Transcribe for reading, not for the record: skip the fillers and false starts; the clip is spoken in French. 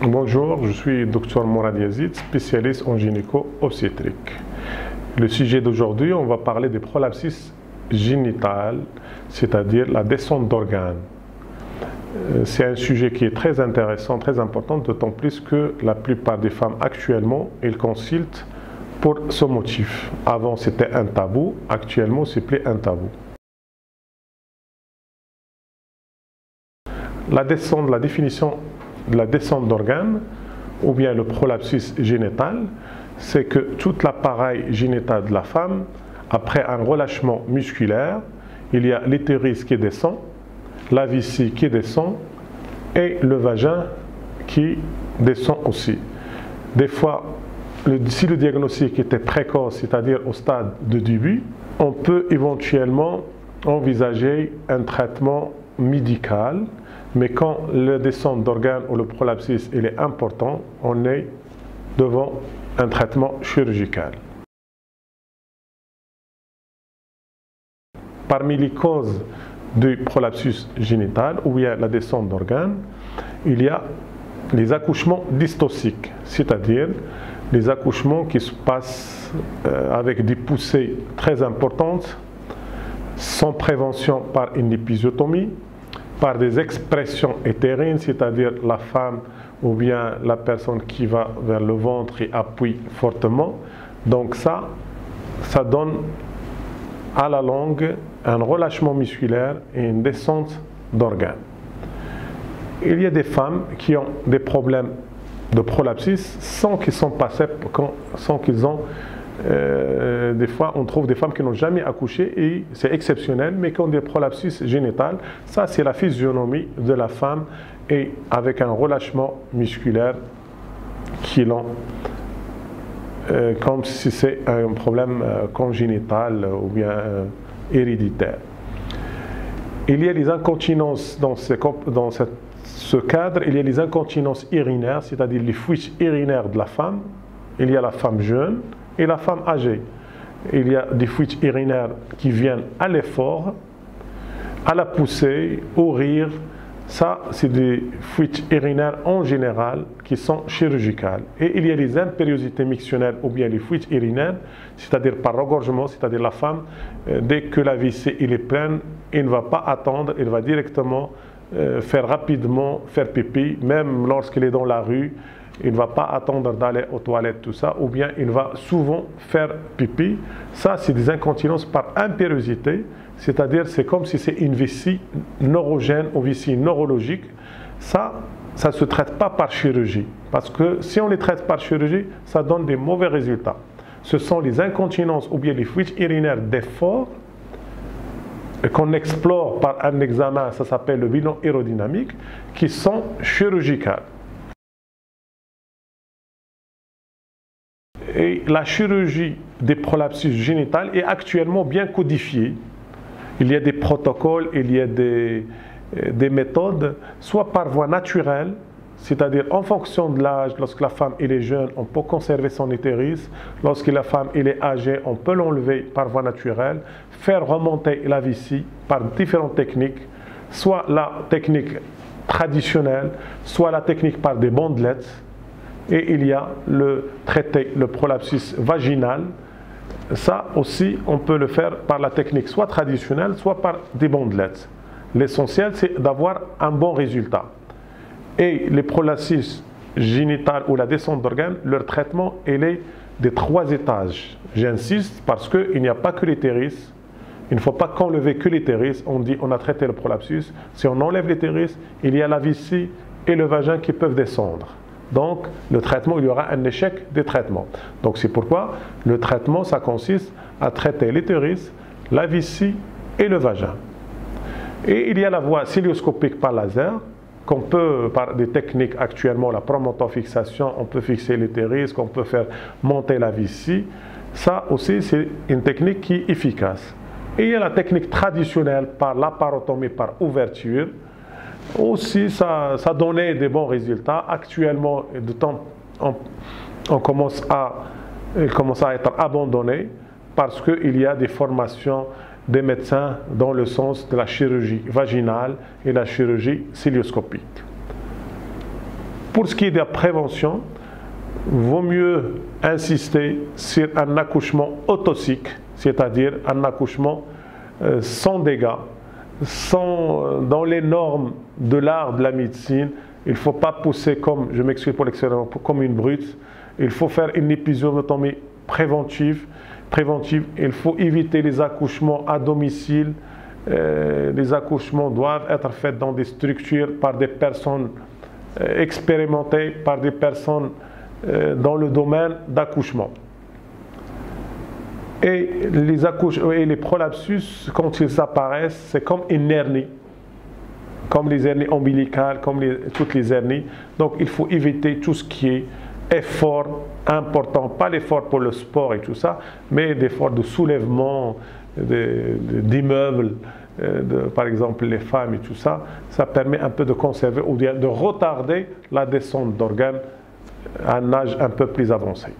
Bonjour, je suis Dr Mourad Yazid, spécialiste en gynéco-obstétrique. Le sujet d'aujourd'hui, on va parler des prolapsus génitales, c'est-à-dire la descente d'organes. C'est un sujet qui est très intéressant, très important, d'autant plus que la plupart des femmes actuellement, elles consultent pour ce motif. Avant, c'était un tabou, actuellement, c'est plus un tabou. La définition de la descente d'organes, ou bien le prolapsus génital, c'est que tout l'appareil génital de la femme, après un relâchement musculaire, il y a l'utérus qui descend, la vessie qui descend et le vagin qui descend aussi. Des fois, si le diagnostic était précoce, c'est-à-dire au stade de début, on peut éventuellement envisager un traitement médical, mais quand la descente d'organes ou le prolapsus il est important, on est devant un traitement chirurgical. Parmi les causes du prolapsus génital, où il y a la descente d'organes, il y a les accouchements dystociques, c'est-à-dire les accouchements qui se passent avec des poussées très importantes, sans prévention par une épisiotomie, par des expressions utérines, c'est-à-dire la femme ou bien la personne qui va vers le ventre et appuie fortement. Donc ça donne à la longue un relâchement musculaire et une descente d'organes. Il y a des femmes qui ont des problèmes de prolapsus sans qu'ils sont passés, sans qu'ils ont des fois, on trouve des femmes qui n'ont jamais accouché et c'est exceptionnel, mais qui ont des prolapsus génitales. Ça, c'est la physionomie de la femme et avec un relâchement musculaire qui l'ont, comme si c'est un problème congénital ou bien héréditaire. Il y a les incontinences dans ce cadre, il y a les incontinences urinaires, c'est-à-dire les fuites urinaires de la femme. Il y a la femme jeune et la femme âgée. Il y a des fuites urinaires qui viennent à l'effort, à la poussée, au rire. Ça, c'est des fuites urinaires en général qui sont chirurgicales. Et il y a les impériosités mictionnelles ou bien les fuites urinaires, c'est-à-dire par regorgement, c'est-à-dire la femme, dès que la vessie est pleine, elle ne va pas attendre, elle va directement faire rapidement, faire pipi, même lorsqu'elle est dans la rue. Il ne va pas attendre d'aller aux toilettes, tout ça, ou bien il va souvent faire pipi. Ça, c'est des incontinences par impériosité, c'est-à-dire c'est comme si c'est une vessie neurogène ou vessie neurologique. Ça ne se traite pas par chirurgie, parce que si on les traite par chirurgie, ça donne des mauvais résultats. Ce sont les incontinences ou bien les fuites urinaires d'effort qu'on explore par un examen, ça s'appelle le bilan aérodynamique, qui sont chirurgicales. Et la chirurgie des prolapsus génitales est actuellement bien codifiée. Il y a des protocoles, il y a des méthodes, soit par voie naturelle, c'est-à-dire en fonction de l'âge, lorsque la femme est jeune, on peut conserver son utérus, lorsque la femme est âgée, on peut l'enlever par voie naturelle, faire remonter la vessie par différentes techniques, soit la technique traditionnelle, soit la technique par des bandelettes. Et il y a le prolapsus vaginal. Ça aussi, on peut le faire par la technique soit traditionnelle, soit par des bandelettes. L'essentiel, c'est d'avoir un bon résultat. Et les prolapsus génitales ou la descente d'organes, leur traitement, il est des 3 étages. J'insiste parce qu'il n'y a pas que l'utérus. Il ne faut pas qu'enlever que l'utérus. On dit on a traité le prolapsus. Si on enlève l'utérus, il y a la vessie et le vagin qui peuvent descendre. Donc, le traitement, il y aura un échec des traitements. Donc, c'est pourquoi le traitement, ça consiste à traiter l'utérus, la vessie et le vagin. Et il y a la voie cilioscopique par laser, qu'on peut, par des techniques actuellement, la promontofixation, on peut fixer l'utérus, qu'on peut faire monter la vessie. Ça aussi, c'est une technique qui est efficace. Et il y a la technique traditionnelle par laparotomie, par ouverture. Aussi, ça donnait des bons résultats. Actuellement, de temps il commence à être abandonné parce qu'il y a des formations des médecins dans le sens de la chirurgie vaginale et la chirurgie cilioscopique. Pour ce qui est de la prévention, vaut mieux insister sur un accouchement autosique, c'est-à-dire un accouchement sans dégâts, dans les normes de l'art de la médecine. Il ne faut pas pousser comme, je m'excuse pour l'expression, comme une brute. Il faut faire une épisiotomie préventive. Il faut éviter les accouchements à domicile. Les accouchements doivent être faits dans des structures par des personnes expérimentées, par des personnes dans le domaine d'accouchement. Et les prolapsus, quand ils apparaissent, c'est comme une hernie, comme les hernies ombilicales, comme toutes les hernies. Donc il faut éviter tout ce qui est effort important, pas l'effort pour le sport et tout ça, mais l'effort de soulèvement d'immeubles, par exemple les femmes et tout ça. Ça permet un peu de conserver ou de retarder la descente d'organes à un âge un peu plus avancé.